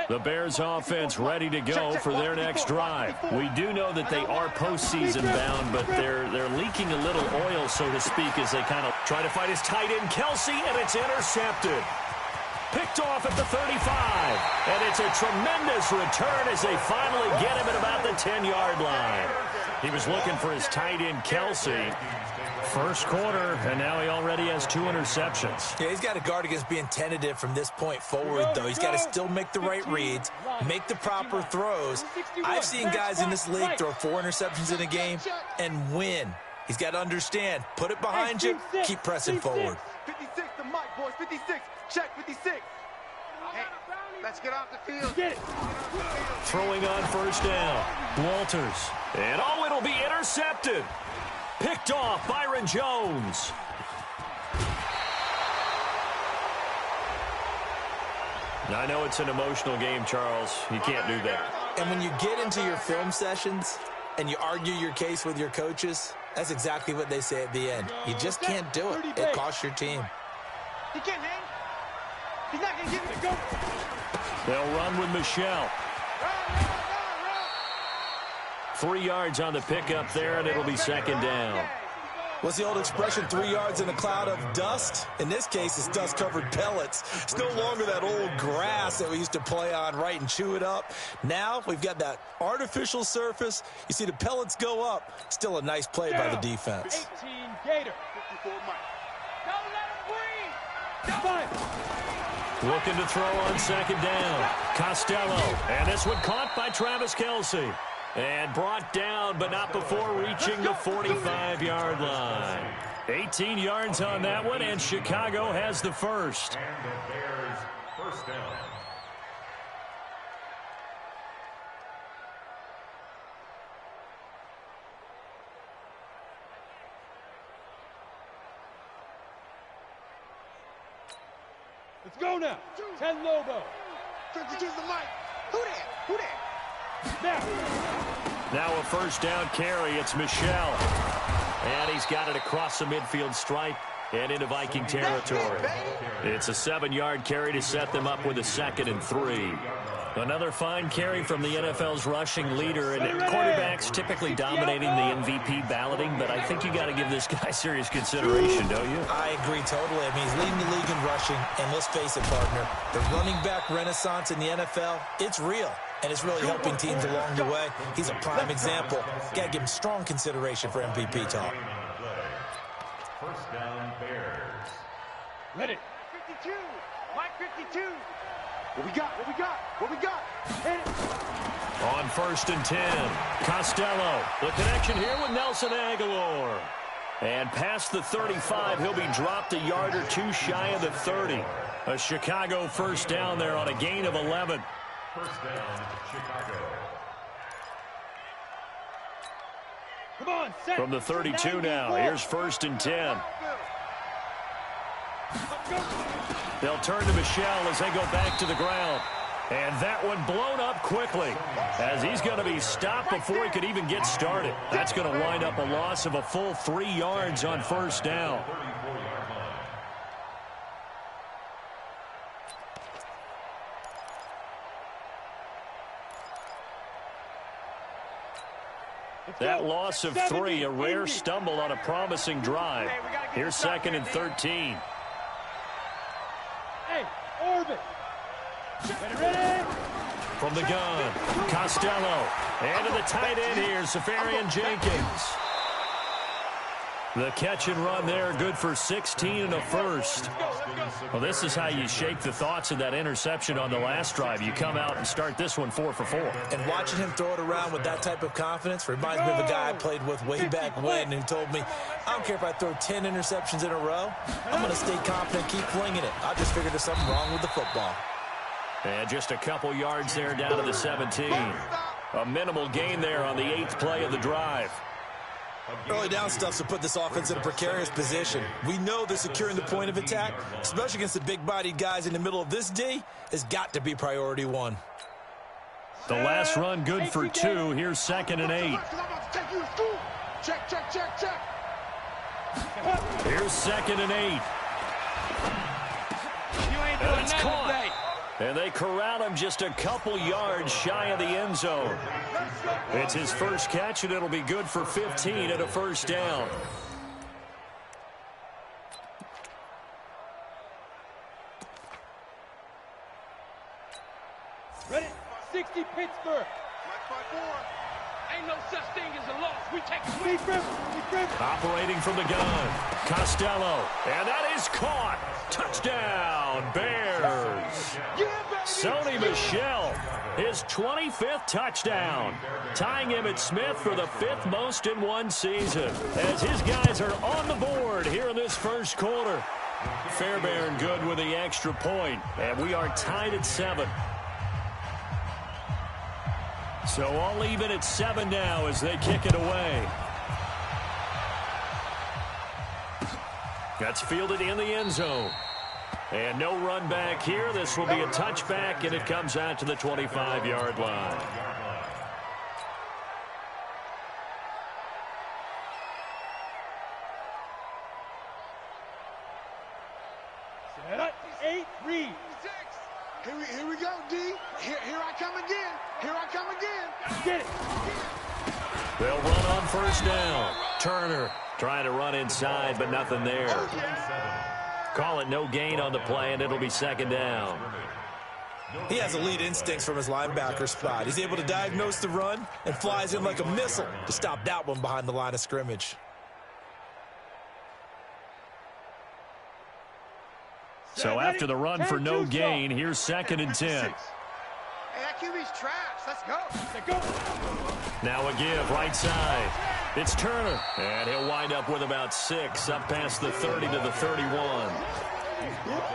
The Bears offense ready to go for their next drive. We do know that they are postseason bound, but they're leaking a little oil, so to speak, as they kind of try to find his tight end, Kelsey, and it's intercepted. Picked off at the 35, and it's a tremendous return as they finally get him at about the 10-yard line. He was looking for his tight end, Kelsey. First quarter, and now he already has 2 interceptions. Yeah, he's got to guard against being tentative from this point forward, though. He's got to still make the right reads, make the proper throws. I've seen guys in this league throw 4 interceptions in a game and win. He's got to understand, put it behind you, keep pressing forward. 56 to Mike, boys, 56. Check 56. Hey, let's get off the field. Throwing on first down. Walters. And it'll be intercepted. Picked off Byron Jones. I know it's an emotional game, Charles. You can't do that. And when you get into your film sessions and you argue your case with your coaches, that's exactly what they say at the end. You just can't do it. It costs your team. He can't hang. He's not going to give it a go. They'll run with Michelle. 3 yards on the pickup there, and it'll be second down. What's the old expression, 3 yards in a cloud of dust? In this case, it's dust-covered pellets. It's no longer that old grass that we used to play on, right, and chew it up. Now we've got that artificial surface. You see the pellets go up. Still a nice play by the defense. 18 Gator. 54 Mike. Don't let him breathe. Looking to throw on second down. Costello. And this one caught by Travis Kelce. And brought down, but not before reaching the 45-yard line. 18 yards on that one, and Chicago has the first. And the Bears first down. Let's go now. 10 Lobo. 52's the mic. Who that? Who that? Now a first down carry. It's Michelle. And he's got it across the midfield stripe and into Viking territory. It's a 7-yard carry to set them up with a 2nd and 3. Another fine carry from the NFL's rushing leader, and quarterbacks typically dominating the MVP balloting, but I think you got to give this guy serious consideration, don't you? I agree totally. I mean, he's leading the league in rushing, and let's face it, partner, the running back renaissance in the NFL, it's real, and it's really helping teams along the way. He's a prime example. Got to give him strong consideration for MVP talk. First down, Bears. Ready. 52. Mike 52. What we got? What we got? What we got? Hit it. On 1st and 10, Costello. The connection here with Nelson Aguilar. And past the 35, he'll be dropped a yard or 2 shy of the 30. A Chicago first down there on a gain of 11. First down, Chicago. Come on, set. From the 32 now, here's 1st and 10. They'll turn to Michelle as they go back to the ground. And that one blown up quickly as he's going to be stopped before he could even get started. That's going to wind up a loss of a full 3 yards on first down. That loss of 3, a rare stumble on a promising drive. Here's 2nd and 13. Hey, Orbit. Ready? From the gun, Costello. And to the tight end here, Safarian Jenkins. The catch and run there, good for 16 and a first. Well, this is how you shake the thoughts of that interception on the last drive. You come out and start this one 4 for 4. And watching him throw it around with that type of confidence reminds me of a guy I played with way back when who told me, I don't care if I throw 10 interceptions in a row. I'm going to stay confident, keep flinging it. I just figured there's something wrong with the football. And just a couple yards there down to the 17. A minimal gain there on the 8th play of the drive. Early down stuff to put this offense in a precarious position. We know that securing the point of attack, especially against the big-bodied guys in the middle of this D, has got to be priority 1. The last run good for 2. Here's 2nd and 8. Check, check, check, check. Here's 2nd and 8. You ain't doing It's that caught. today. And they corral him just a couple yards shy of the end zone. It's his first catch, and it'll be good for 15 and a first down. Ready? 60 Pittsburgh. Ain't no such thing as a loss. We take a sweep. Operating from the gun, Costello, and that is caught. Touchdown, Bears. Sony Michel, his 25th touchdown, tying him at Smith for the 5th most in one season, as his guys are on the board here in this first quarter. Fairbairn good with the extra point, and we are tied at 7. So all even at 7 now as they kick it away. That's fielded in the end zone. And no run back here. This will be a touchback, and it comes out to the 25-yard line. Set up. 8, read. Here we go, D. Here I come again. Here I come again. Get it. They'll run on first down. Turner trying to run inside, but nothing there. Call it no gain on the play, and it'll be second down. He has elite instincts from his linebacker spot. He's able to diagnose the run and flies in like a missile to stop that one behind the line of scrimmage. So after the run for no gain, here's 2nd and 10. Hey, that QB's trash. Let's go. Now a give, right side. It's Turner, and he'll wind up with about 6, up past the 30 to the 31.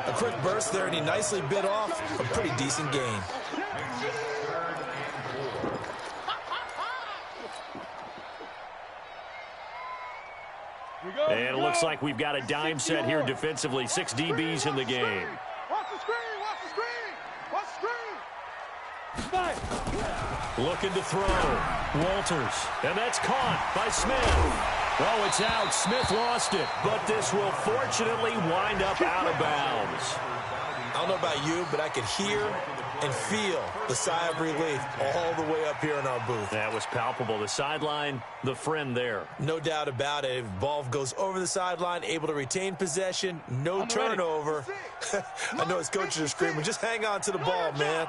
A quick burst there, and he nicely bit off a pretty decent gain. And it looks like we've got a dime set here defensively. 6 DBs in the game. Watch the screen. Watch the screen. Watch the screen. Looking to throw. Walters. And that's caught by Smith. Oh, it's out. Smith lost it. But this will fortunately wind up out of bounds. I don't know about you, but I could hear and feel the sigh of relief all the way up here in our booth. That was palpable. The sideline, the friend there. No doubt about it. Ball goes over the sideline, able to retain possession, no turnover. I know his coaches are screaming, just hang on to the ball, man.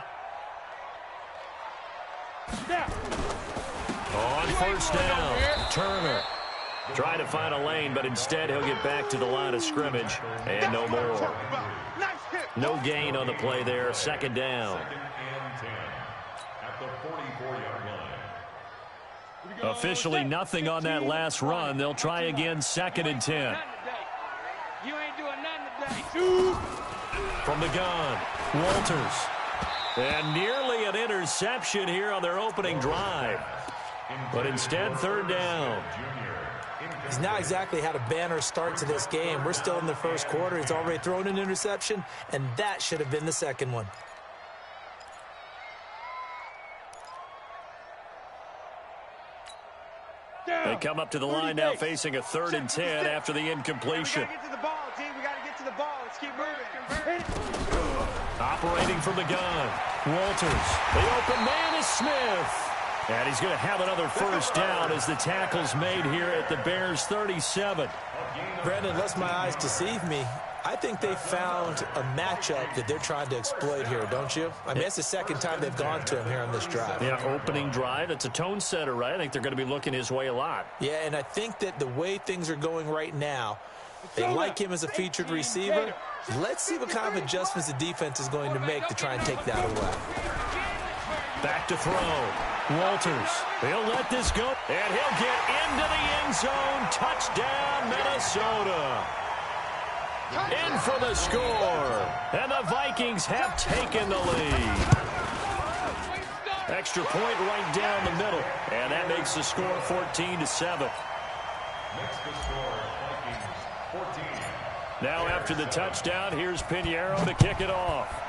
On first down, Turner. Trying to find a lane, but instead he'll get back to the line of scrimmage. And no more. No gain on the play there. 2nd down. At the 44-yard line. Officially nothing on that last run. They'll try again. 2nd and 10. You ain't doing nothing today. From the gun, Walters. And nearly an interception here on their opening drive. But instead, 3rd down. He's not exactly had a banner start to this game. We're still in the first quarter. He's already thrown an interception, and that should have been the second one. They come up to the line now facing a 3rd and 10 after the incompletion. We got to get to the ball, team. We got to get to the ball. Let's keep moving. Operating from the gun, Walters. The open man is Smith. And he's going to have another first down as the tackle's made here at the Bears' 37. Brandon, unless my eyes deceive me, I think they found a matchup that they're trying to exploit here, don't you? I mean, it's the second time they've gone to him here on this drive. Yeah, opening drive. It's a tone setter, right? I think they're going to be looking his way a lot. Yeah, and I think that the way things are going right now, they like him as a featured receiver. Let's see what kind of adjustments the defense is going to make to try and take that away. Back to throw. Walters. He'll let this go. And he'll get into the end zone. Touchdown, Minnesota. In for the score. And the Vikings have taken the lead. Extra point right down the middle. And that makes the score 14-7. Next to score, Vikings 14. Now after the touchdown, here's Pinheiro to kick it off.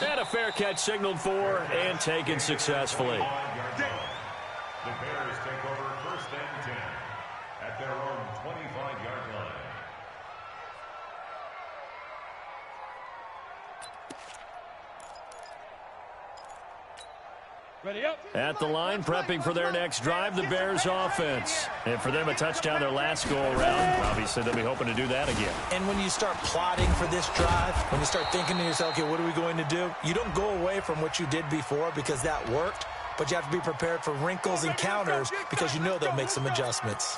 And a fair catch signaled for and taken successfully. The Bears take over 1st and 10 at their own 25-yard line. Ready up. At the line, prepping for their next drive, the Bears offense. And for them, a touchdown their last go-around. Obviously, they'll be hoping to do that again. And when you start plotting for this drive, when you start thinking to yourself, okay, what are we going to do? You don't go away from what you did before because that worked, but you have to be prepared for wrinkles and counters because you know they'll make some adjustments.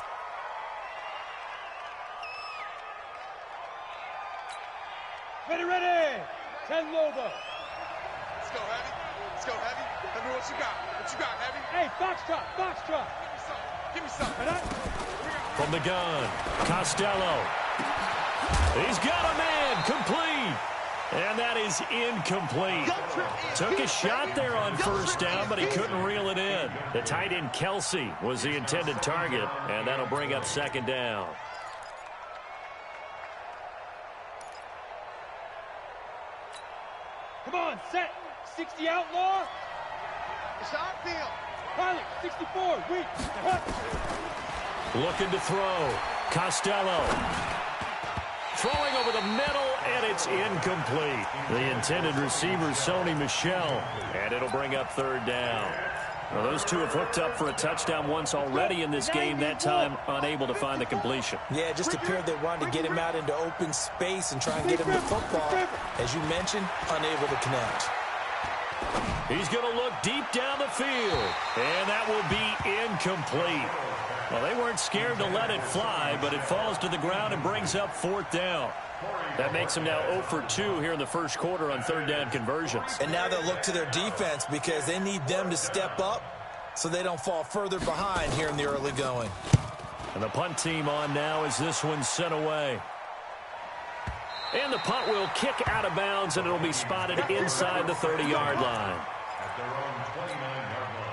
Ready, ready. 10 over. Let's go, Heavy. Let's go, Heavy. Tell me what you got. What you got, Heavy? Hey, foxtrot, foxtrot. Give me some. From the gun, Costello. He's got a man, complete. And that is incomplete. Took a shot there on first down, but he couldn't reel it in. The tight end, Kelsey, was the intended target, and that'll bring up second down. Come on, set. 60 outlaw. It's our field. Pilot, 64, weak. Looking to throw. Costello. Throwing over the middle, and it's incomplete. The intended receiver, Sony Michel, and it'll bring up third down. Well, those two have hooked up for a touchdown once already in this game, that time unable to find the completion. Yeah, it just appeared they wanted to get him out into open space and try and get him the football. As you mentioned, unable to connect. He's going to look deep down the field, and that will be incomplete. Well, they weren't scared to let it fly, but it falls to the ground and brings up fourth down. That makes them now 0 for 2 here in the first quarter on third down conversions. And now they'll look to their defense because they need them to step up so they don't fall further behind here in the early going. And the punt team on now as this one's sent away. And the punt will kick out of bounds, and it'll be spotted inside the 30-yard line. At their own 29-yard line.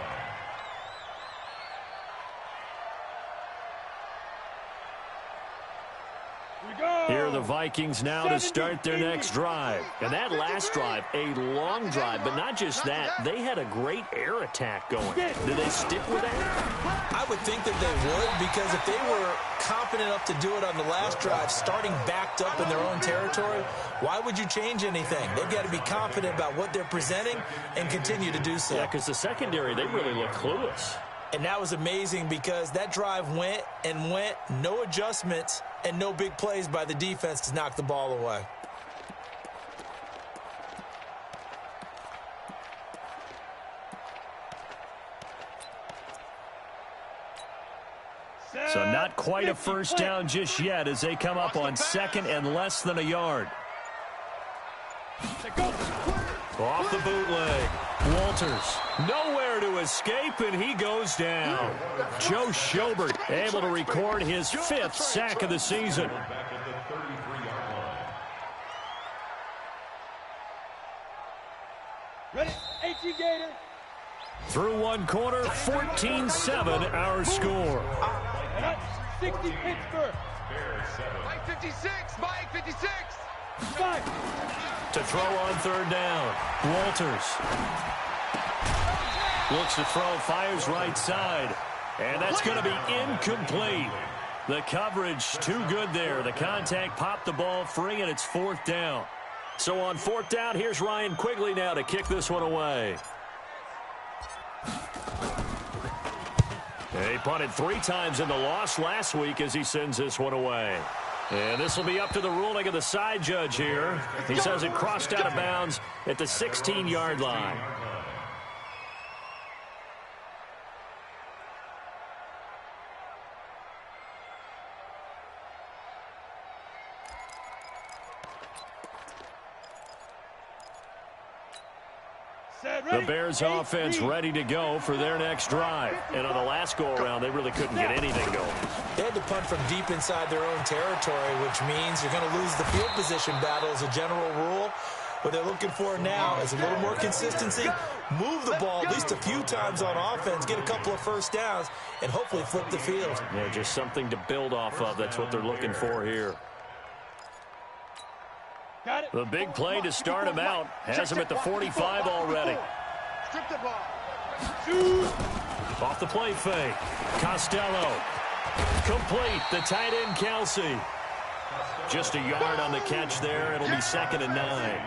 Here are the Vikings now to start their next drive. And that last drive, a long drive, but not just that. They had a great air attack going. Do they stick with that? I would think that they would, because if they were confident enough to do it on the last drive, starting backed up in their own territory, why would you change anything? They've got to be confident about what they're presenting and continue to do so. Yeah, because the secondary, they really look clueless. And that was amazing because that drive went and went, no adjustments, and no big plays by the defense to knock the ball away. So not quite a first down just yet as they come up on second and less than a yard. Off the bootleg. Walters nowhere to escape, and he goes down. Joe Schobert able to record his 5th sack of the season. Back at the 33-yard line. Ready, 18 Gator. Through one quarter, 14-7 our score. 60 Pittsburgh. Bears 7. Mike 56. Mike 56. 5. To throw on third down. Walters looks to throw, fires right side. And that's going to be incomplete. The coverage too good there. The contact popped the ball free, and it's fourth down. So on fourth down, here's Ryan Quigley now to kick this one away. He punted 3 times in the loss last week as he sends this one away. And this will be up to the ruling of the side judge here. He says it crossed out of bounds at the 16-yard line. The Bears offense ready to go for their next drive. And on the last go-around, they really couldn't get anything going. They had to punt from deep inside their own territory, which means you're going to lose the field position battle as a general rule. What they're looking for now is a little more consistency, move the ball at least a few times on offense, get a couple of first downs, and hopefully flip the field. Yeah, just something to build off of. That's what they're looking for here. The big play to start him out has him at the 45 already. Strip the ball. Off the play fake. Costello. Complete. The tight end, Kelsey. Just a yard on the catch there. It'll be 2nd and 9.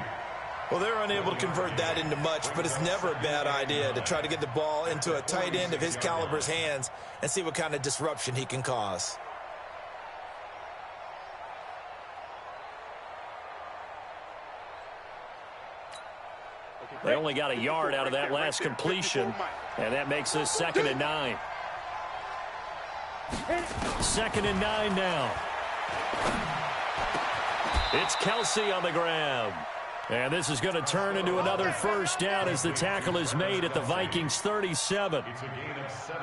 Well, they're unable to convert that into much, but it's never a bad idea to try to get the ball into a tight end of his caliber's hands and see what kind of disruption he can cause. They only got a yard out of that last completion, and that makes this 2nd and 9. 2nd and 9 now. It's Kelsey on the grab. And this is going to turn into another first down as the tackle is made at the Vikings 37.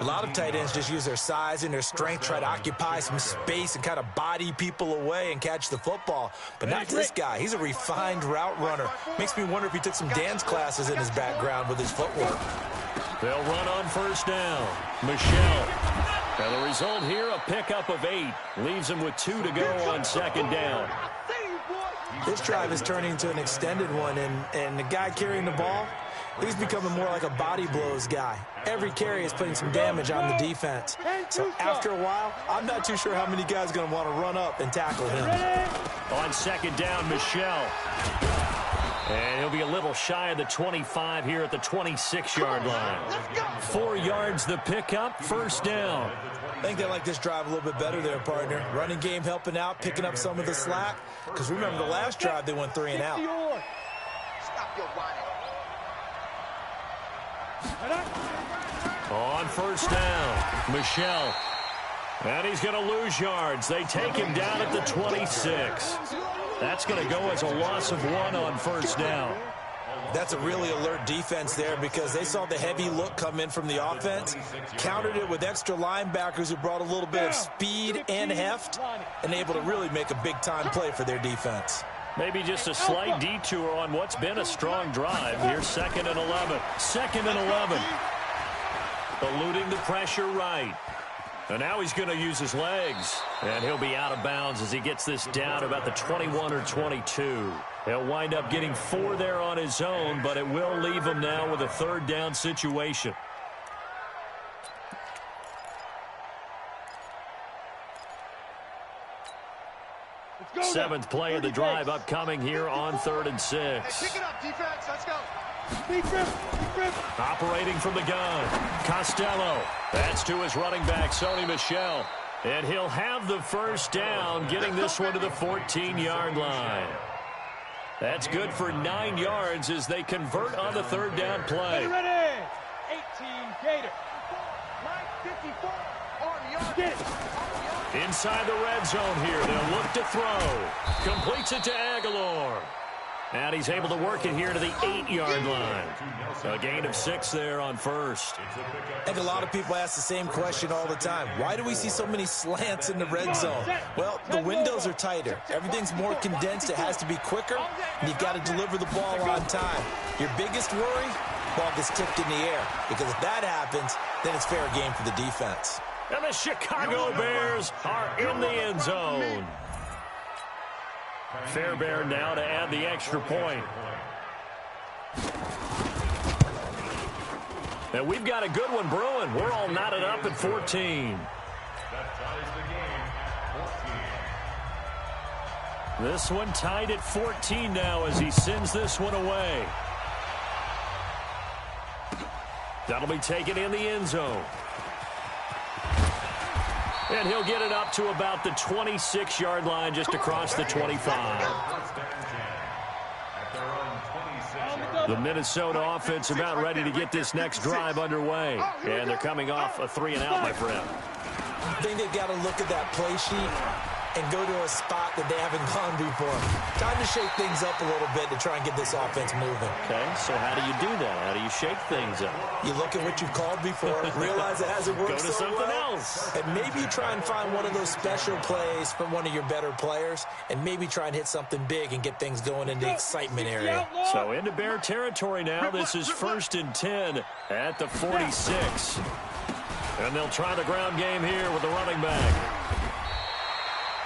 A lot of tight ends just use their size and their strength, try to occupy some space and kind of body people away and catch the football. But not this guy. He's a refined route runner. Makes me wonder if he took some dance classes in his background with his footwork. They'll run on first down. Michelle. And the result here, a pickup of 8. Leaves him with 2 to go on 2nd down. This drive is turning into an extended one, and the guy carrying the ball, he's becoming more like a body blows guy. Every carry is putting some damage on the defense. So after a while, I'm not too sure how many guys are going to want to run up and tackle him. On 2nd down, Michelle. And he'll be a little shy of the 25 here at the 26-yard line. 4 yards the pickup, first down. I think they like this drive a little bit better there, partner. Running game helping out, picking up some of the slack. Because remember, the last drive, they went 3 and out. On first down, Michelle. And he's going to lose yards. They take him down at the 26. That's going to go as a loss of 1 on first down. That's a really alert defense there because they saw the heavy look come in from the offense, countered it with extra linebackers who brought a little bit of speed and heft, and able to really make a big-time play for their defense. Maybe just a slight detour on what's been a strong drive. Here's 2nd and 11. 2nd and 11. Eluding the pressure right. And now he's going to use his legs. And he'll be out of bounds as he gets this down about the 21 or 22. He'll wind up getting 4 there on his own, but it will leave him now with a 3rd down situation. Seventh play of the drive upcoming here on 3rd and 6. Pick it up, defense. Let's go. Operating from the gun, Costello. That's to his running back, Sony Michel. And he'll have the first down, getting this one to the 14-yard line. That's good for 9 yards as they convert on the 3rd down play. Ready. 18 Gator. Mike 54 on the arm. Get it. Inside the red zone here, they'll look to throw. Completes it to Aguilar. And he's able to work it here to the 8-yard line. A gain of 6 there on first. I think a lot of people ask the same question all the time. Why do we see so many slants in the red zone? Well, the windows are tighter. Everything's more condensed. It has to be quicker, and you've got to deliver the ball on time. Your biggest worry? Ball gets tipped in the air. Because if that happens, then it's fair game for the defense. And the Chicago Bears are in the end zone. Fairbairn now to add the extra point. And we've got a good one brewing. We're all knotted up at 14. This one tied at 14 now as he sends this one away. That'll be taken in the end zone. And he'll get it up to about the 26-yard line, just across the 25. The Minnesota offense about ready to get this next drive underway. And they're coming off a 3-and-out, my friend. I think they've got to look at that play sheet and go to a spot that they haven't gone before. Time to shake things up a little bit to try and get this offense moving. Okay, so how do you do that? How do you shake things up? You look at what you've called before, realize it hasn't worked Go to something else. And maybe try and find one of those special plays from one of your better players, and maybe try and hit something big and get things going in the excitement area. So into Bear territory now. This is 1st and 10 at the 46. And they'll try the ground game here with the running back.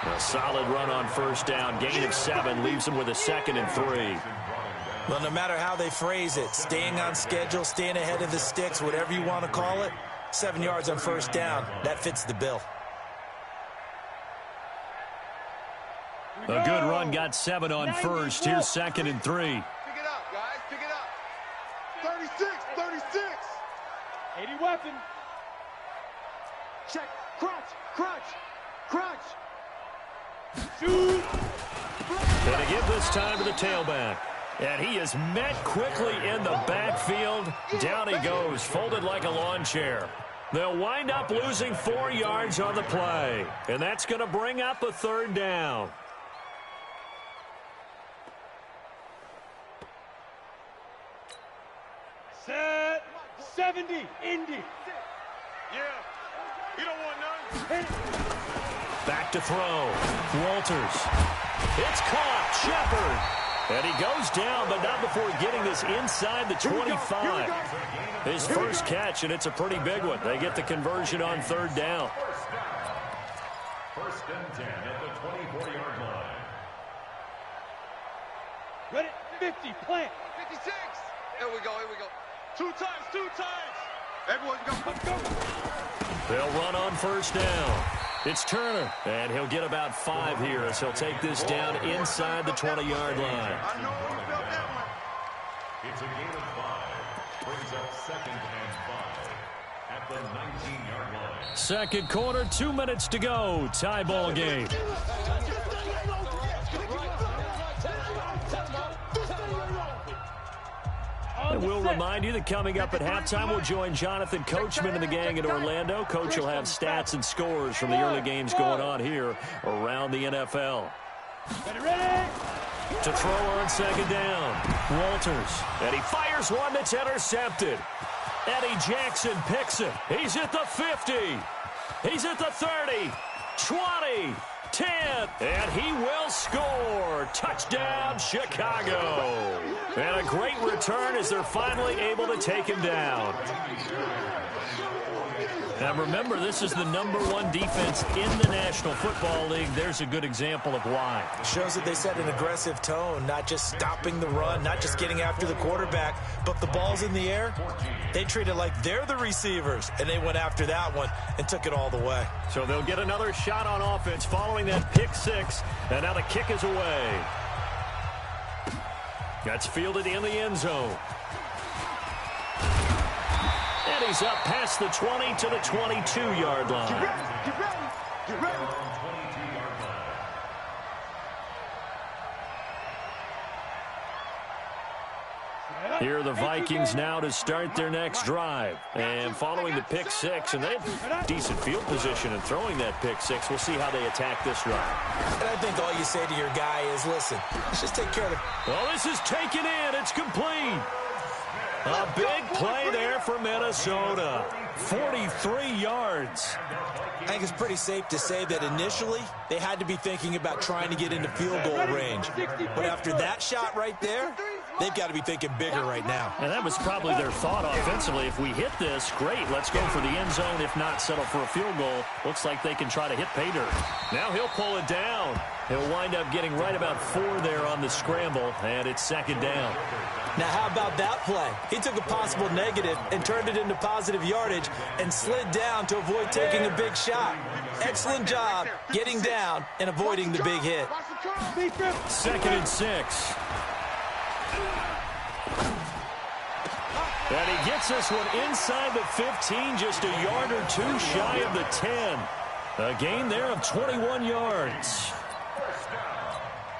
A solid run on first down. Gain of 7 leaves them with a 2nd and 3. Well, no matter how they phrase it, staying on schedule, staying ahead of the sticks, whatever you want to call it, 7 yards on first down, that fits the bill. A good run got 7 on first. Here's 2nd and 3. Pick it up, 80 weapon. Check. Crunch. Crunch. Crunch. Shoot. Going to give this time to the tailback. And he is met quickly in the backfield. Down he goes, folded like a lawn chair. They'll wind up losing 4 yards on the play. And that's going to bring up a third down. Set. 70. Indy. Yeah. You don't want none. Back to throw. Walters. It's caught. Shepard. And he goes down, but not before getting this inside the 25. His first catch, and it's a pretty big one. They get the conversion on third down. First and 10 at the 24-yard line. Ready? 50. Plant. 56. Here we go. Here we go. 2 times. 2 times. Everyone go. Go. They'll run on first down. It's Turner, and he'll get about 5 here as he'll take this down inside the 20-yard line. I know you felt that one. It's a gain of 5. Brings up 2nd and 5 at the 19-yard line. Second quarter, 2 minutes to go. Tie ball game. And we'll remind you that coming up at halftime, we'll join Jonathan Coachman and the gang in Orlando. Coach will have stats and scores from the early games going on here around the NFL. Ready? To throw on second down, Walters. And he fires one that's intercepted. Eddie Jackson picks it. He's at the 50. He's at the 30, 20, 10, and he will score. Touchdown, Chicago. And a great return as they're finally able to take him down. Now remember, this is the #1 defense in the National Football League. There's a good example of why. Shows that they set an aggressive tone, not just stopping the run, not just getting after the quarterback, but the ball's in the air. They treat it like they're the receivers, and they went after that one and took it all the way. So they'll get another shot on offense following that pick 6, and now the kick is away. That's fielded in the end zone. And he's up past the 20 to the 22-yard line. Get ready. Get ready. Get ready. Here are the Vikings now to start their next drive. And following the pick 6, and they have decent field position in throwing that pick 6. We'll see how they attack this drive. And I think all you say to your guy is, listen, let's just take care of it. Well, this is taken in. It's complete. A big play there for Minnesota. 43 yards. I think it's pretty safe to say that initially they had to be thinking about trying to get into field goal range. But after that shot right there, they've got to be thinking bigger right now. And that was probably their thought offensively. If we hit this, great, let's go for the end zone. If not, settle for a field goal. Looks like they can try to hit pay dirt. Now he'll pull it down. He'll wind up getting right about 4 there on the scramble, and it's second down. Now, how about that play? He took a possible negative and turned it into positive yardage and slid down to avoid taking a big shot. Excellent job getting down and avoiding the big hit. Second and 6. And he gets this one inside the 15, just a yard or 2 shy of the 10. A gain there of 21 yards.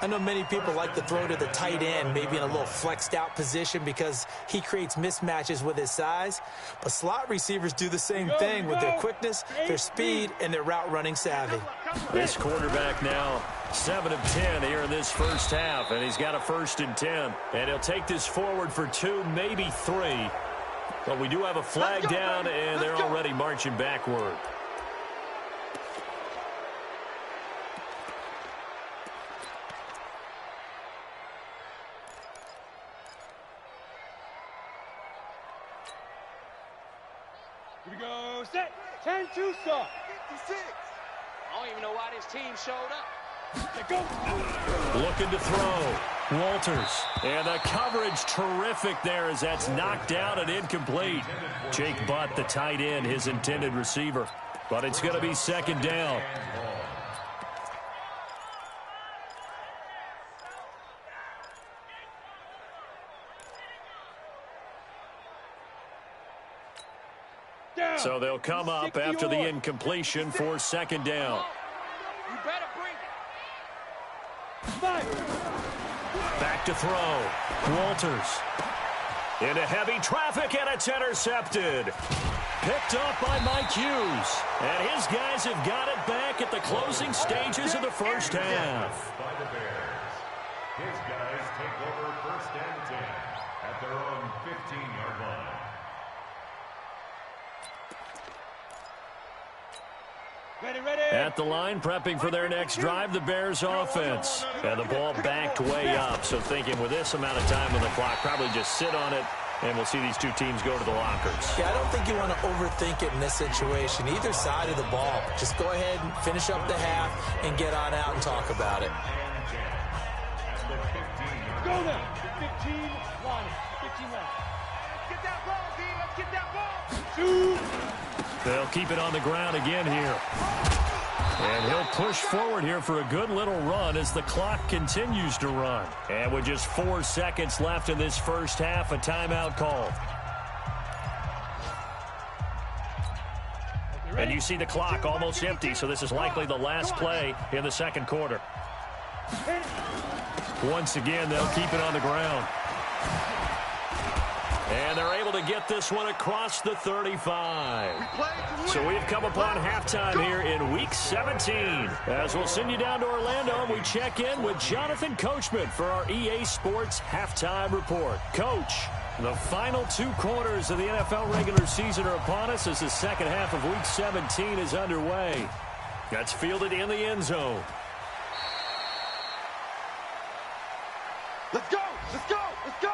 I know many people like to throw to the tight end, maybe in a little flexed out position because he creates mismatches with his size. But slot receivers do the same thing with their quickness, their speed, and their route running savvy. This quarterback now 7 of 10 here in this first half, and he's got a 1st and 10. And he'll take this forward for 2, maybe 3. But we do have a flag down, and they're already marching backward. Here we go. Set. 10 Tucson. 56. I don't even know why this team showed up. Let go. Looking to throw. Walters. And the coverage terrific there as that's knocked down and incomplete. Jake Butt, the tight end, his intended receiver. But it's going to be second down. So they'll come up after the incompletion for second down. You better bring it. Back to throw. Walters. Into heavy traffic, and it's intercepted. Picked up by Mike Hughes. And his guys have got it back at the closing stages of the first half. By the Bears. His guys take over first and 10 at their own 15-yard line. At the line, prepping for their next drive, the Bears offense. And the ball backed way up, so thinking with this amount of time on the clock, probably just sit on it, and we'll see these two teams go to the lockers. Yeah, I don't think you want to overthink it in this situation. Either side of the ball. Just go ahead and finish up the half and get on out and talk about it. Go now. 15 line. 15 line. Let's get that ball, D. Let's get that ball. Shoot. They'll keep it on the ground again here. And he'll push forward here for a good little run as the clock continues to run. And with just 4 seconds left in this first half, a timeout called. And you see the clock almost empty, so this is likely the last play in the second quarter. Once again, they'll keep it on the ground. And they're able to get this one across the 35. So we've come upon halftime here in Week 17. As we'll send you down to Orlando, and we check in with Jonathan Coachman for our EA Sports Halftime Report. Coach, the final 2 quarters of the NFL regular season are upon us as the second half of Week 17 is underway. That's fielded in the end zone. Let's go! Let's go! Let's go!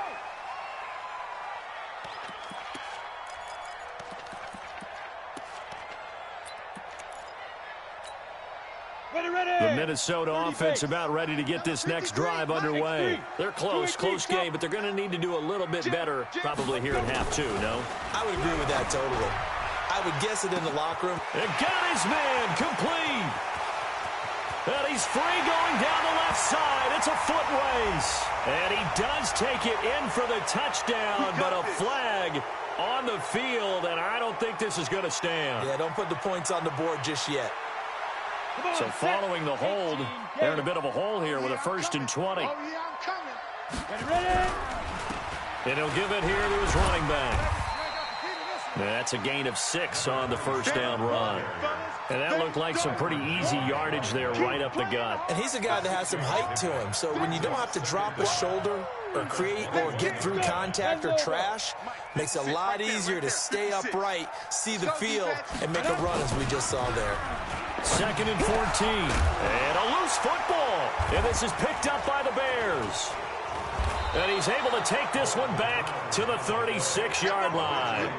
The Minnesota offense about ready to get this next drive underway. They're close game, but they're going to need to do a little bit better probably here in half 2, no? I would agree with that totally. I would guess it in the locker room. And got his man complete. And he's free going down the left side. It's a foot race. And he does take it in for the touchdown, but a flag on the field, and I don't think this is going to stand. Yeah, don't put the points on the board just yet. So following the hold, they're in a bit of a hole here with a 1st and 20. Oh, yeah, I'm coming. And he'll give it here to his running back. That's a gain of 6 on the first down run. And that looked like some pretty easy yardage there right up the gut. And he's a guy that has some height to him. So when you don't have to drop a shoulder or create or get through contact or trash, makes it a lot easier to stay upright, see the field, and make a run as we just saw there. 2nd and 14. And a loose football. And this is picked up by the Bears. And he's able to take this one back to the 36-yard line.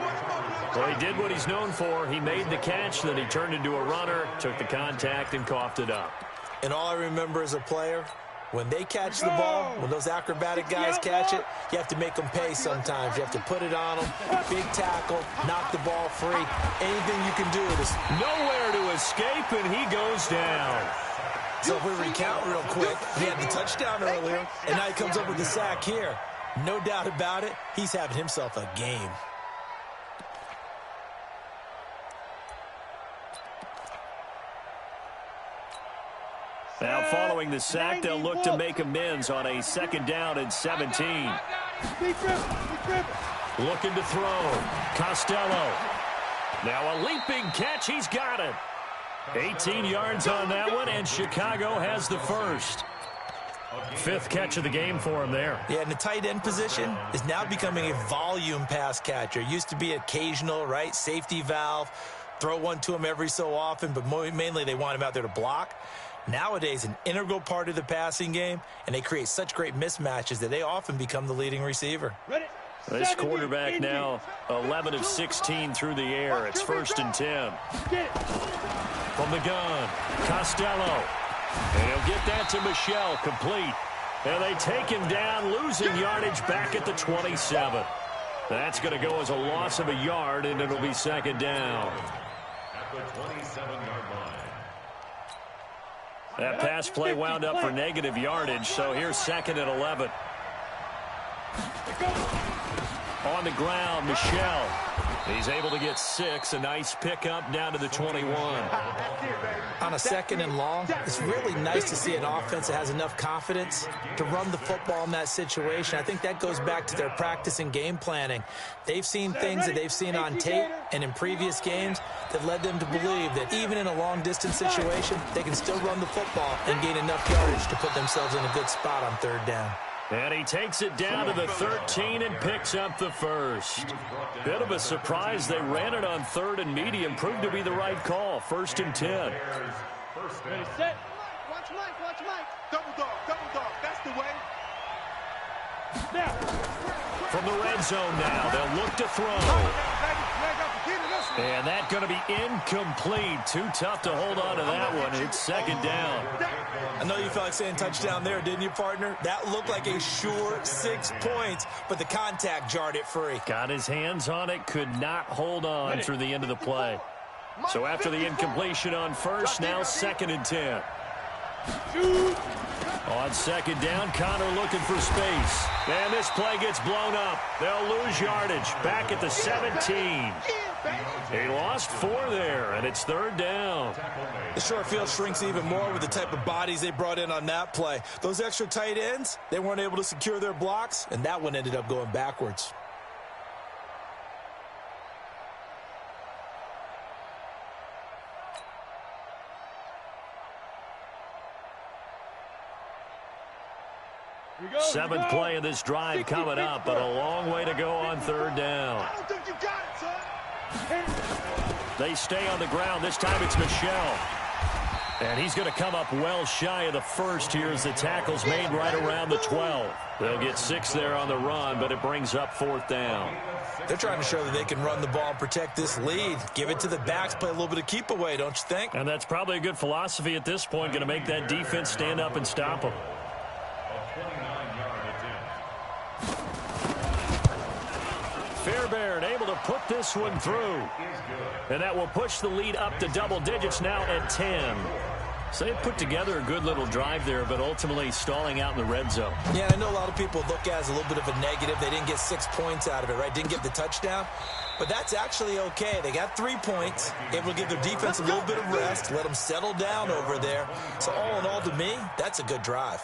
Well, he did what he's known for. He made the catch, then he turned into a runner, took the contact, and coughed it up. And all I remember as a player, when they catch the ball, when those acrobatic guys catch it, you have to make them pay sometimes. You have to put it on them, big tackle, knock the ball free. Anything you can do. Nowhere to escape, and he goes down. So if we recount real quick, he had the touchdown earlier, and now he comes up with the sack here. No doubt about it, he's having himself a game. Now following the sack, they'll look to make amends on a 2nd down and 17. Looking to throw. Costello. Now a leaping catch. He's got it. 18 yards on that one, and Chicago has the first. 5th catch of the game for him there. Yeah, and the tight end position is now becoming a volume pass catcher. Used to be occasional, right? Safety valve. Throw one to him every so often, but mainly they want him out there to block. Nowadays, an integral part of the passing game, and they create such great mismatches that they often become the leading receiver. This quarterback now 11 of 16 through the air. It's 1st and 10. From the gun, Costello. And he'll get that to Michel, complete. And they take him down, losing yardage back at the 27. That's going to go as a loss of a yard, and it'll be 2nd down. At the 27-yard line. That pass play wound up for negative yardage, so here's 2nd and 11. On the ground, Michelle. He's able to get 6. A nice pickup down to the 21. On a 2nd and long, it's really nice to see an offense that has enough confidence to run the football in that situation. I think that goes back to their practice and game planning. They've seen things that they've seen on tape and in previous games that led them to believe that even in a long-distance situation, they can still run the football and gain enough yardage to put themselves in a good spot on 3rd down. And he takes it down to the 13 and picks up the first. Bit of a surprise. They ran it on 3rd and medium. Proved to be the right call. 1st and 10. Ready, set. Watch Mike. Double dog. That's the way. Now. From the red zone now, they'll look to throw. And that's going to be incomplete. Too tough to hold on to that one. It's 2nd down. I know you felt like saying touchdown there, didn't you, partner? That looked like a sure 6 points, but the contact jarred it free. Got his hands on it, could not hold on through the end of the play. So after the incompletion on 1st, now 2nd and 10. On 2nd down, Connor looking for space. And this play gets blown up. They'll lose yardage. Back at the 17. He lost 4 there, and it's 3rd down. The short field shrinks even more with the type of bodies they brought in on that play. Those extra tight ends, they weren't able to secure their blocks, and that one ended up going backwards. Seventh play of this drive coming up, but a long way to go on 3rd down. I don't think you got it, son. They stay on the ground. This time it's Michelle. And he's going to come up well shy of the first here as the tackle's made right around the 12. They'll get 6 there on the run, but it brings up 4th down. They're trying to show that they can run the ball and protect this lead. Give it to the backs, play a little bit of keep away, don't you think? And that's probably a good philosophy at this point, going to make that defense stand up and stop them. Fairbairn able to put this one through. And that will push the lead up to double digits now at 10. So they put together a good little drive there, but ultimately stalling out in the red zone. Yeah, I know a lot of people look at it as a little bit of a negative. They didn't get 6 points out of it, right? Didn't get the touchdown. But that's actually okay. They got 3 points. Able to give their defense a little bit of rest, let them settle down over there. So all in all, to me, that's a good drive.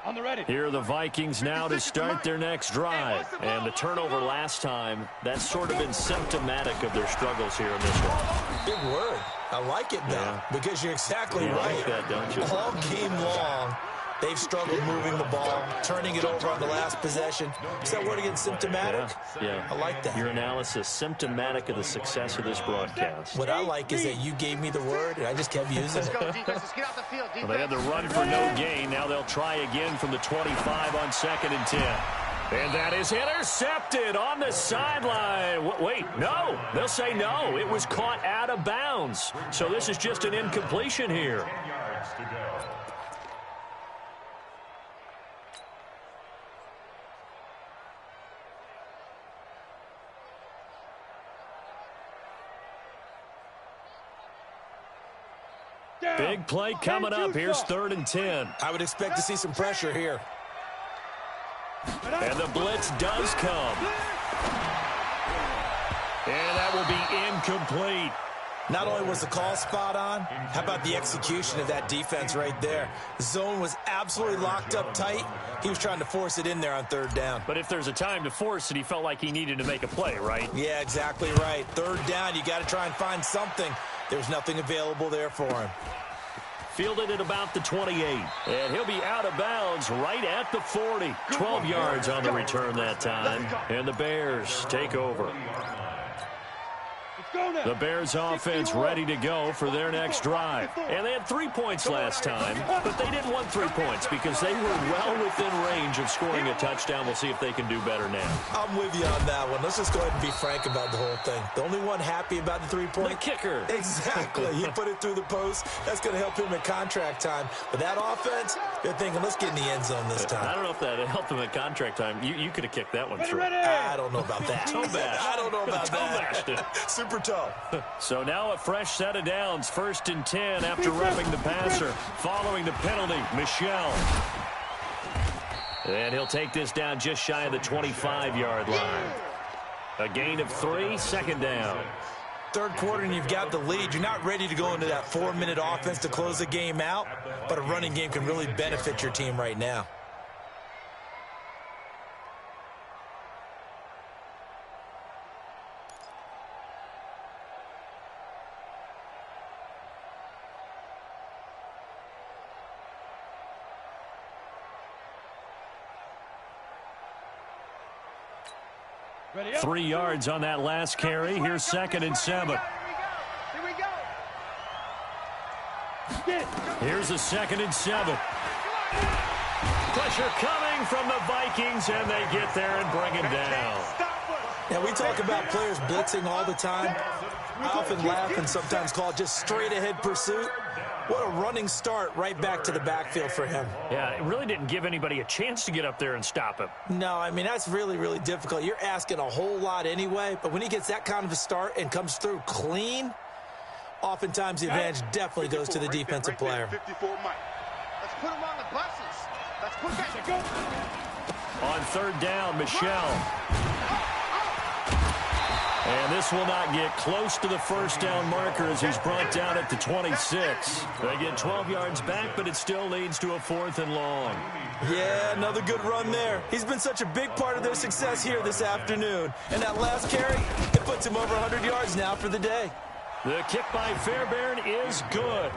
On the ready. Here are the Vikings now to start their next drive. And the turnover last time, that's sort of been symptomatic of their struggles here in this one. Big word. I like it, though, because you're exactly right. Like that, don't you? All game long, they've struggled moving the ball, turning it over on the last possession. Is that word again, symptomatic? Yeah. I like that. Your analysis, symptomatic of the success of this broadcast. What I like is that you gave me the word, and I just kept using it. Well, they had the run for no gain. Now they'll try again from the 25 on 2nd and 10. And that is intercepted on the sideline. Wait, no. They'll say no. It was caught out of bounds. So this is just an incompletion here. 10 yards to go. Big play coming up. Here's 3rd and 10. I would expect to see some pressure here. And the blitz does come. And that will be incomplete. Not only was the call spot on, how about the execution of that defense right there? The zone was absolutely locked up tight. He was trying to force it in there on 3rd down. But if there's a time to force it, he felt like he needed to make a play, right? Yeah, exactly right. 3rd down, you got to try and find something. There's nothing available there for him. Fielded at about the 28. And he'll be out of bounds right at the 40. 12 yards on the return that time. And the Bears take over. The Bears offense ready to go for their next drive. And they had 3 points last time, but they didn't want 3 points because they were well within range of scoring a touchdown. We'll see if they can do better now. I'm with you on that one. Let's just go ahead and be frank about the whole thing. The only one happy about the 3-point? The kicker. Exactly. He put it through the post. That's going to help him at contract time. But that offense, you're thinking, let's get in the end zone this time. I don't know if that helped him at contract time. You could have kicked that one through. I don't know about that. Toe bash. I don't know about that. Super toe. So now a fresh set of downs. 1st and 10 after roughing the passer. Following the penalty, Michel. And he'll take this down just shy of the 25-yard line. A gain of 3, 2nd down. Third quarter and you've got the lead. You're not ready to go into that 4-minute offense to close the game out, but a running game can really benefit your team right now. Ready 3 yards on that last carry. Here's 2nd and 7. Here we go. Here's a 2nd and 7. Pressure coming from the Vikings, and they get there and bring him down. Now, we talk about players blitzing all the time. I often laugh and sometimes call it just straight-ahead pursuit. What a running start right back to the backfield for him. Yeah, it really didn't give anybody a chance to get up there and stop him. No, I mean, that's really, really difficult. You're asking a whole lot anyway, but when he gets that kind of a start and comes through clean, oftentimes the advantage definitely goes to the defensive player. 54 Mike. Let's put him on the buses. Let's put that. Go. On 3rd down, Michel. And this will not get close to the 1st down marker as he's brought down at the 26. They get 12 yards back, but it still leads to a 4th and long. Yeah, another good run there. He's been such a big part of their success here this afternoon. And that last carry, it puts him over 100 yards now for the day. The kick by Fairbairn is good.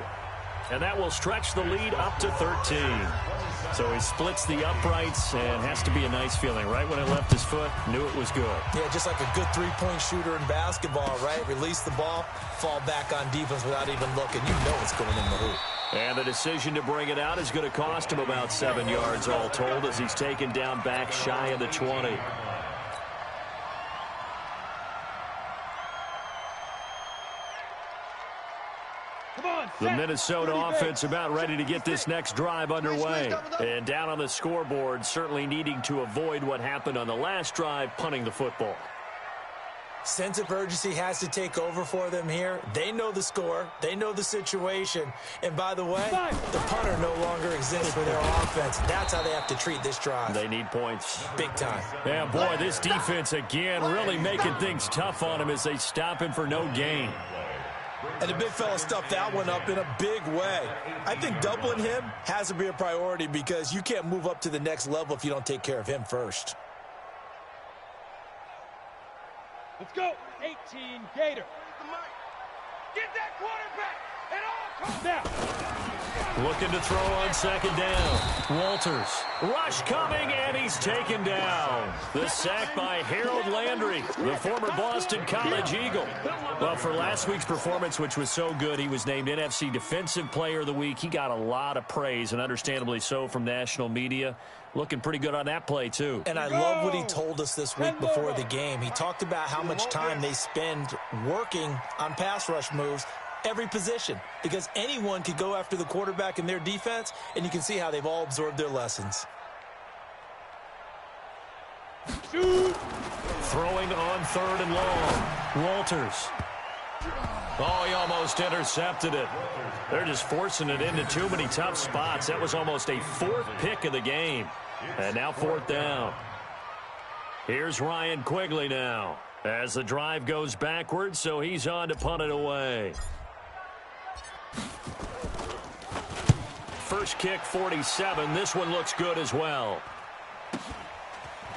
And that will stretch the lead up to 13. So he splits the uprights and has to be a nice feeling. Right when it left his foot, knew it was good. Yeah, just like a good three-point shooter in basketball, right? Release the ball, fall back on defense without even looking. You know it's going in the hoop. And the decision to bring it out is going to cost him about 7 yards all told as he's taken down back shy of the 20. The Minnesota offense about ready to get this next drive underway. And down on the scoreboard, certainly needing to avoid what happened on the last drive, punting the football. Sense of urgency has to take over for them here. They know the score. They know the situation. And by the way, the punter no longer exists for their offense. That's how they have to treat this drive. They need points. Big time. Yeah, boy, this defense again really making things tough on him as they stop him for no gain. And the big fella stuffed that one up in a big way. I think doubling him has to be a priority because you can't move up to the next level if you don't take care of him first. Let's go. 18 Gator. Get that quarterback. It all comes down. Looking to throw on 2nd down. Walters. Rush coming, and he's taken down. The sack by Harold Landry, the former Boston College Eagle. Well, for last week's performance, which was so good, he was named NFC Defensive Player of the Week. He got a lot of praise, and understandably so, from national media. Looking pretty good on that play, too. And I love what he told us this week before the game. He talked about how much time they spend working on pass rush moves, every position, because anyone could go after the quarterback in their defense, and you can see how they've all absorbed their lessons. Throwing on 3rd and long. Walters. Oh, he almost intercepted it. They're just forcing it into too many tough spots. That was almost a 4th pick of the game. And now 4th down. Here's Ryan Quigley now as the drive goes backwards, so he's on to punt it away. First kick, 47. This one looks good as well.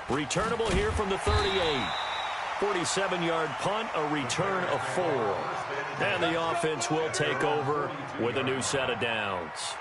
Returnable here from the 38. 47-yard punt, a return of 4. And the offense will take over with a new set of downs.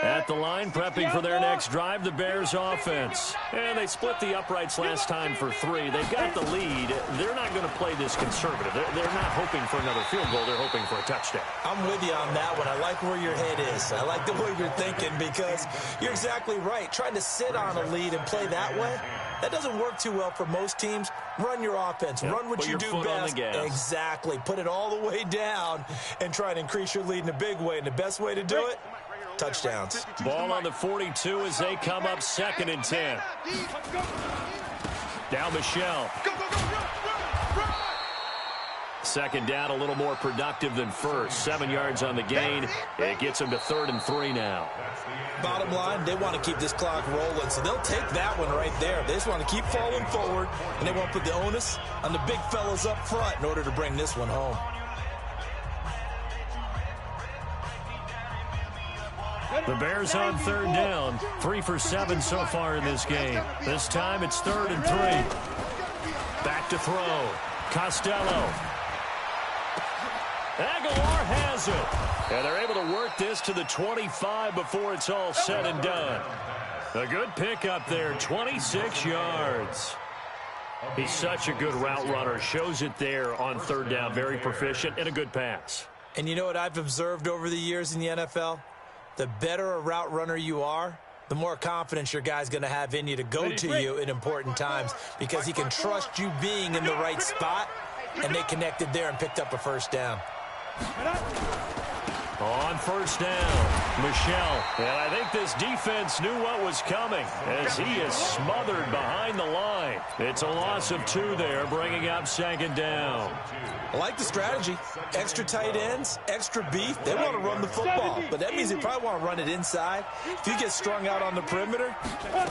At the line, prepping for their next drive, the Bears offense. And they split the uprights last time for 3. They've got the lead. They're not going to play this conservative. They're not hoping for another field goal. They're hoping for a touchdown. I'm with you on that one. I like where your head is. I like the way you're thinking because you're exactly right. Trying to sit on a lead and play that way, that doesn't work too well for most teams. Run your offense. Yep. Run what you do best. Exactly. Put it all the way down and try to increase your lead in a big way. And the best way to do it, touchdowns. Ball on the 42 as they come up 2nd and 10. Now Michelle. Second down, a little more productive than first. 7 yards on the gain. It gets them to 3rd and 3 now. Bottom line, they want to keep this clock rolling, so they'll take that one right there. They just want to keep falling forward, and they want to put the onus on the big fellas up front in order to bring this one home. The Bears on 3rd down. 3 for 7 so far in this game. This time it's 3rd and 3. Back to throw. Costello. Aguilar has it. And they're able to work this to the 25 before it's all said and done. A good pickup there, 26 yards. He's such a good route runner. Shows it there on 3rd down. Very proficient and a good pass. And you know what I've observed over the years in the NFL? The better a route runner you are, the more confidence your guy's going to have in you to go to you in important times because he can trust you being in the right spot, and they connected there and picked up a 1st down. On 1st down, Michelle. And I think this defense knew what was coming as he is smothered behind the line. It's a loss of 2 there, bringing up 2nd down. I like the strategy. Extra tight ends, extra beef. They want to run the football, but that means they probably want to run it inside. If you get strung out on the perimeter,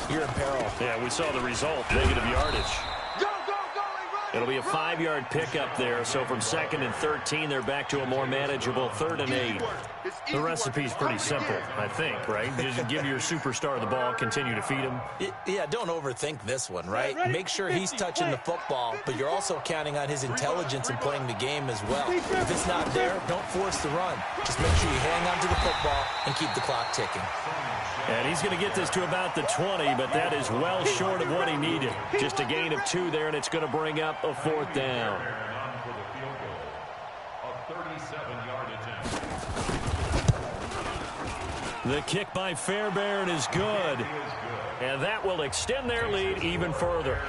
you're in peril. Yeah, we saw the result, negative yardage. It'll be a 5-yard pickup there, so from 2nd and 13, they're back to a more manageable 3rd and 8. The recipe's pretty simple, I think, right? Just give your superstar the ball, continue to feed him. Yeah, don't overthink this one, right? Make sure he's touching the football, but you're also counting on his intelligence in playing the game as well. If it's not there, don't force the run. Just make sure you hang on to the football and keep the clock ticking. And he's going to get this to about the 20, but that is well short of what he needed. Just a gain of 2 there, and it's going to bring up a 4th down. The kick by Fairbairn is good, and that will extend their lead even further.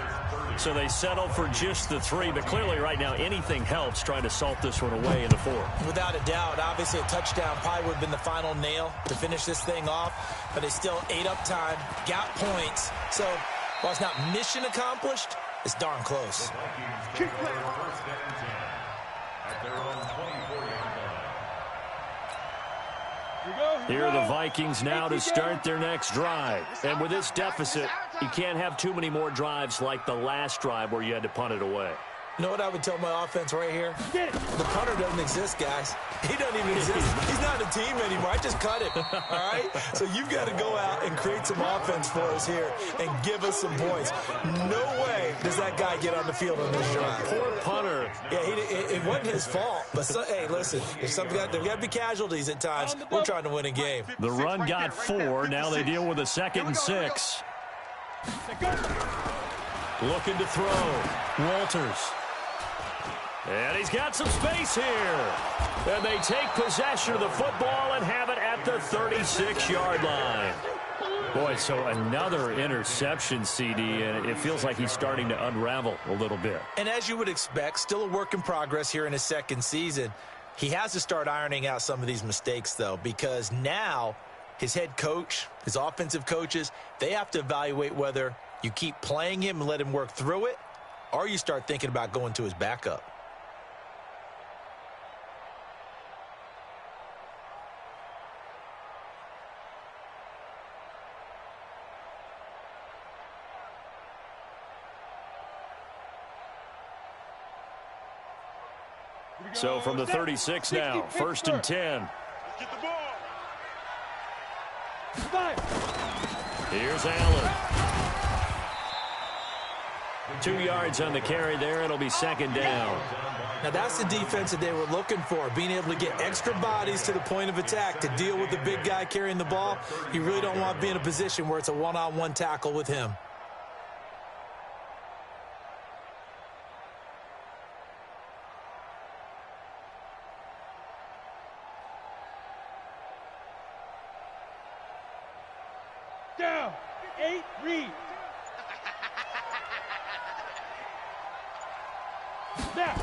So they settle for just the 3, but clearly right now anything helps trying to salt this one away in the 4th. Without a doubt, obviously a touchdown probably would have been the final nail to finish this thing off, but they still ate up time, got points. So while it's not mission accomplished, it's darn close. Here are the Vikings now to start their next drive. And with this deficit, you can't have too many more drives like the last drive where you had to punt it away. You know what I would tell my offense right here? The punter doesn't exist, guys. He doesn't even exist. He's not a team anymore. I just cut him, all right? So you've got to go out and create some offense for us here and give us some points. No way does that guy get on the field on this drive. Poor punter. Yeah, it wasn't his fault. But, hey, listen, there's got to be casualties at times. We're trying to win a game. The run got 4. Now they deal with a 2nd and 6. Looking to throw. Walters. And he's got some space here. And they take possession of the football and have it at the 36-yard line. Boy, so another interception, CD, and it feels like he's starting to unravel a little bit. And as you would expect, still a work in progress here in his 2nd season. He has to start ironing out some of these mistakes, though, because now his head coach, his offensive coaches, they have to evaluate whether you keep playing him and let him work through it, or you start thinking about going to his backup. So from the 36 now, 1st and 10. Here's Allen. 2 yards on the carry there. It'll be 2nd down. Now that's the defense that they were looking for, being able to get extra bodies to the point of attack to deal with the big guy carrying the ball. You really don't want to be in a position where it's a one-on-one tackle with him. Down. 8, read. Snap.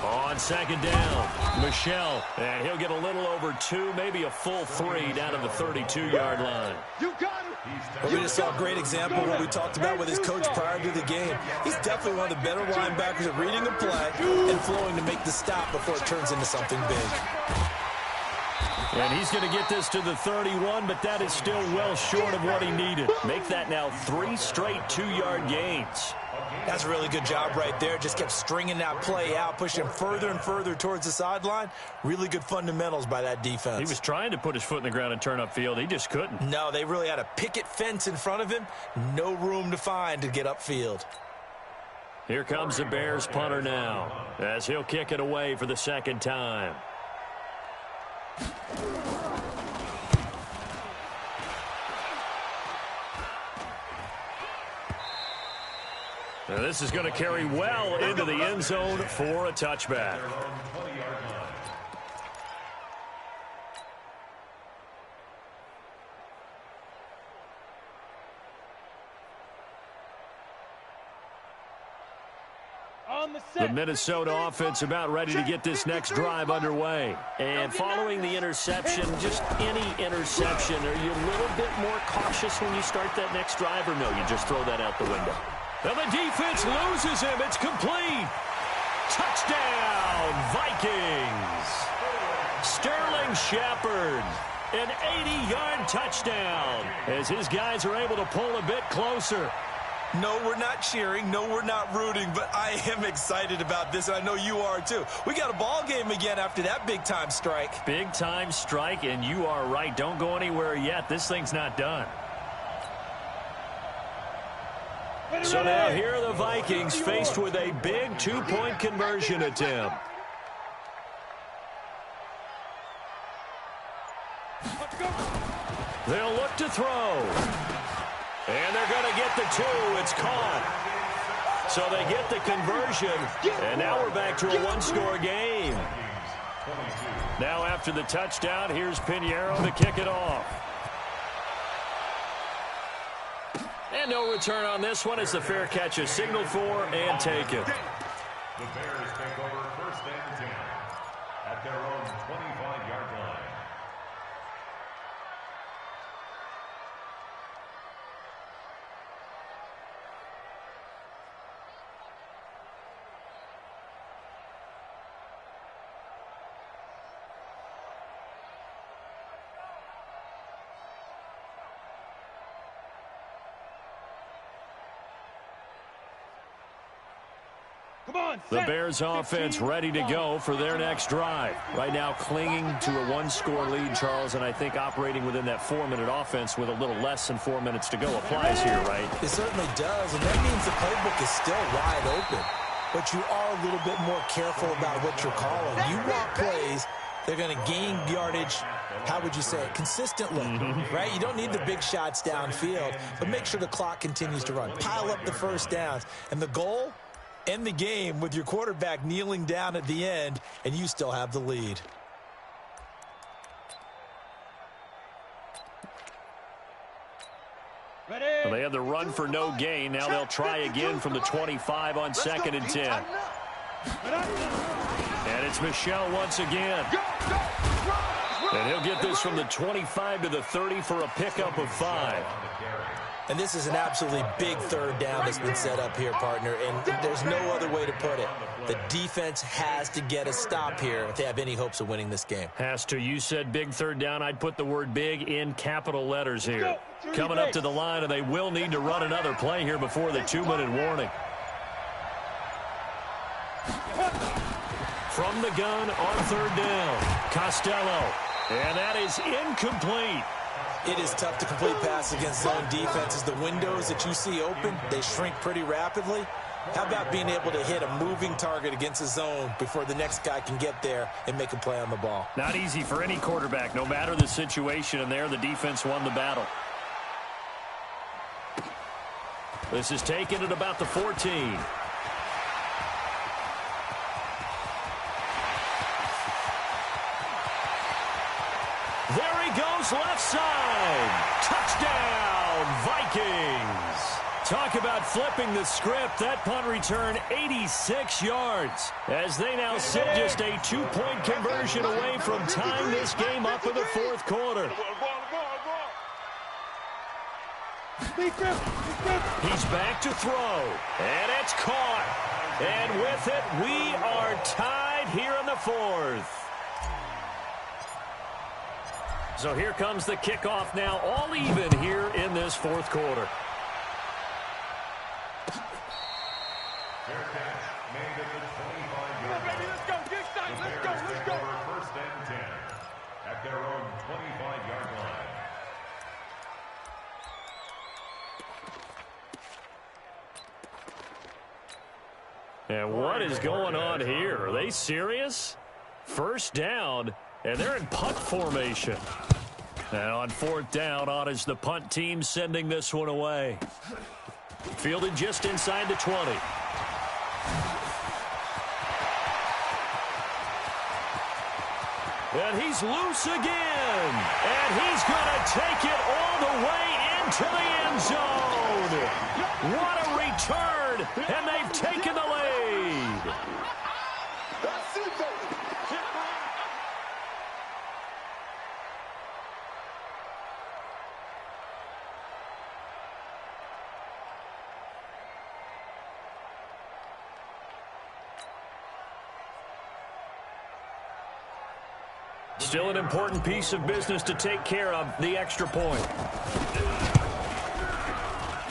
On second down, Michelle, and he'll get a little over 2, maybe a full 3 down to the 32-yard line. You got him. Well, we just saw a great example of what we talked about with his coach prior to the game. He's definitely one of the better linebackers at reading the play and flowing to make the stop before it turns into something big. And he's going to get this to the 31, but that is still well short of what he needed. Make that now 3 straight 2-yard gains. That's a really good job right there. Just kept stringing that play out, pushing him further and further towards the sideline. Really good fundamentals by that defense. He was trying to put his foot in the ground and turn upfield. He just couldn't. No, they really had a picket fence in front of him. No room to find to get upfield. Here comes the Bears punter now, as he'll kick it away for the second time. Now this is going to carry well into the end zone for a touchback. The Minnesota offense about ready to get this next drive underway. And following the interception, just any interception, are you a little bit more cautious when you start that next drive, or no, you just throw that out the window? Now the defense loses him. It's complete. Touchdown, Vikings. Sterling Shepard, an 80-yard touchdown, as his guys are able to pull a bit closer. No, we're not cheering. No, we're not rooting, but I am excited about this, and I know you are too. We got a ball game again after that big-time strike. Big-time strike, and you are right. Don't go anywhere yet. This thing's not done. So now here are the Vikings faced with a big 2-point conversion attempt. They'll look to throw. And they're going to get the 2. It's caught. So they get the conversion. And now we're back to a 1-score game. Now after the touchdown, here's Pinheiro to kick it off. And no return on this one as the fair catch is signaled for and taken. The Bears take over 1st and 10 at their own 25-yard line. The Bears offense ready to go for their next drive. Right now clinging to a 1-score lead, Charles, and I think operating within that 4-minute offense with a little less than 4 minutes to go applies here, right? It certainly does, and that means the playbook is still wide open. But you are a little bit more careful about what you're calling. You want plays, they're going to gain yardage, how would you say it, consistently, right? You don't need the big shots downfield, but make sure the clock continues to run. Pile up the first downs, and the goal, end the game with your quarterback kneeling down at the end, and you still have the lead. Well, they had the run for no gain. Now they'll try again from the 25 on 2nd and 10. And it's Michelle once again. And he'll get this from the 25 to the 30 for a pickup of 5. And this is an absolutely big 3rd down that's been set up here, partner, and there's no other way to put it. The defense has to get a stop here if they have any hopes of winning this game. Has to. You said big 3rd down. I'd put the word big in capital letters here. Coming up to the line, and they will need to run another play here before the 2-minute warning. From the gun on 3rd down, Costello. And that is incomplete. It is tough to complete passes against zone defenses. The windows that you see open, they shrink pretty rapidly. How about being able to hit a moving target against a zone before the next guy can get there and make a play on the ball? Not easy for any quarterback, no matter the situation, and there the defense won the battle. This is taken at about the 14. There he goes, left side. Touchdown, Vikings. Talk about flipping the script. That punt return 86 yards as they now sit just a 2-point conversion away from tying this game up in the fourth quarter. He's back to throw, and it's caught. And with it, we are tied here in the fourth. So here comes the kickoff now, all even here in this fourth quarter. Fair catch made at the 25-yard line. Let's go, get started, let's go, let's go. First and 10 at their own 25-yard line. And what is going on here? Are they serious? First down, and they're in punt formation. And on fourth down, on is the punt team sending this one away. Fielded just inside the 20. And he's loose again. And he's going to take it all the way into the end zone. What a return. And they've taken the lead. Still an important piece of business to take care of, the extra point.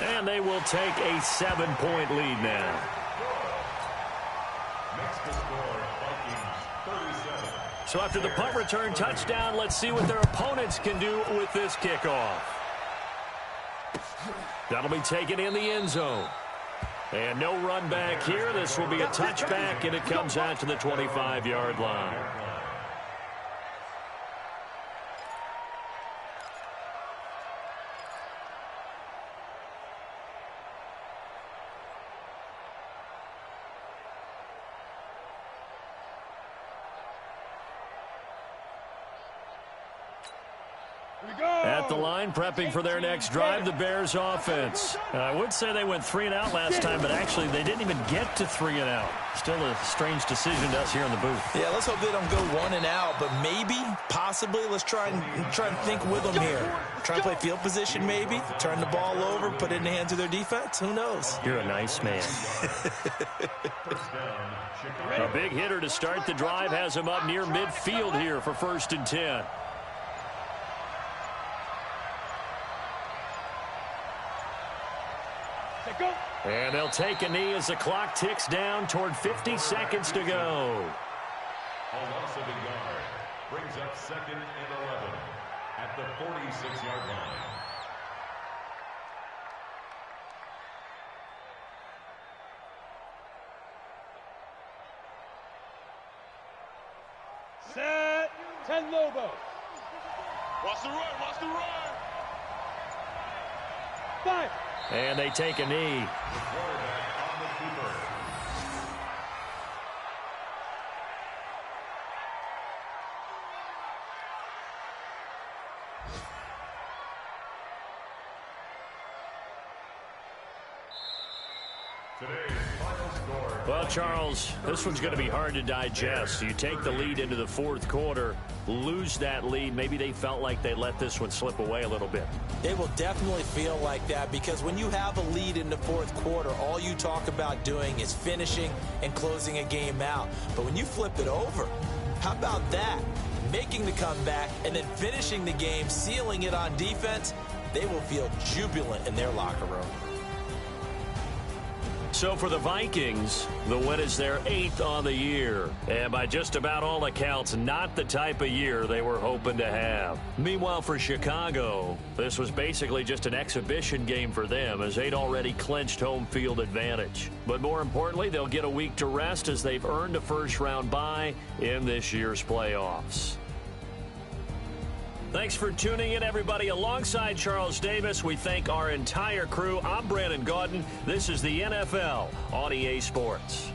And they will take a 7-point lead now. Makes the score Vikings 37. So after the punt return touchdown, let's see what their opponents can do with this kickoff. That'll be taken in the end zone. And no run back here. This will be a touchback, and it comes out to the 25-yard line. At the line, prepping for their next drive, the Bears offense. I would say they went 3 and out last time, but actually they didn't even get to 3 and out. Still a strange decision to us here in the booth. Yeah, let's hope they don't go 1 and out, but maybe, possibly, let's try and think with them here. Try and play field position maybe, turn the ball over, put it in the hands of their defense. Who knows? You're a nice man. A big hitter to start the drive has him up near midfield here for 1st and 10. And they'll take a knee as the clock ticks down toward 50 seconds to go. A loss of a yard brings up 2nd and 11 at the 46-yard line. Set, 10 Lobo. Watch the run, watch the run. 5. And they take a knee. The quarterback on the keeper. Today's final score. Well, Charles, this one's going to be hard to digest. You take the lead into the fourth quarter, lose that lead. Maybe they felt like they let this one slip away a little bit. They will definitely feel like that because when you have a lead in the fourth quarter, all you talk about doing is finishing and closing a game out. But when you flip it over, how about that? Making the comeback and then finishing the game, sealing it on defense, they will feel jubilant in their locker room. So for the Vikings, the win is their 8th on the year. And by just about all accounts, not the type of year they were hoping to have. Meanwhile, for Chicago, this was basically just an exhibition game for them as they'd already clinched home field advantage. But more importantly, they'll get a week to rest as they've earned a first-round bye in this year's playoffs. Thanks for tuning in, everybody. Alongside Charles Davis, we thank our entire crew. I'm Brandon Gaudin. This is the NFL on EA Sports.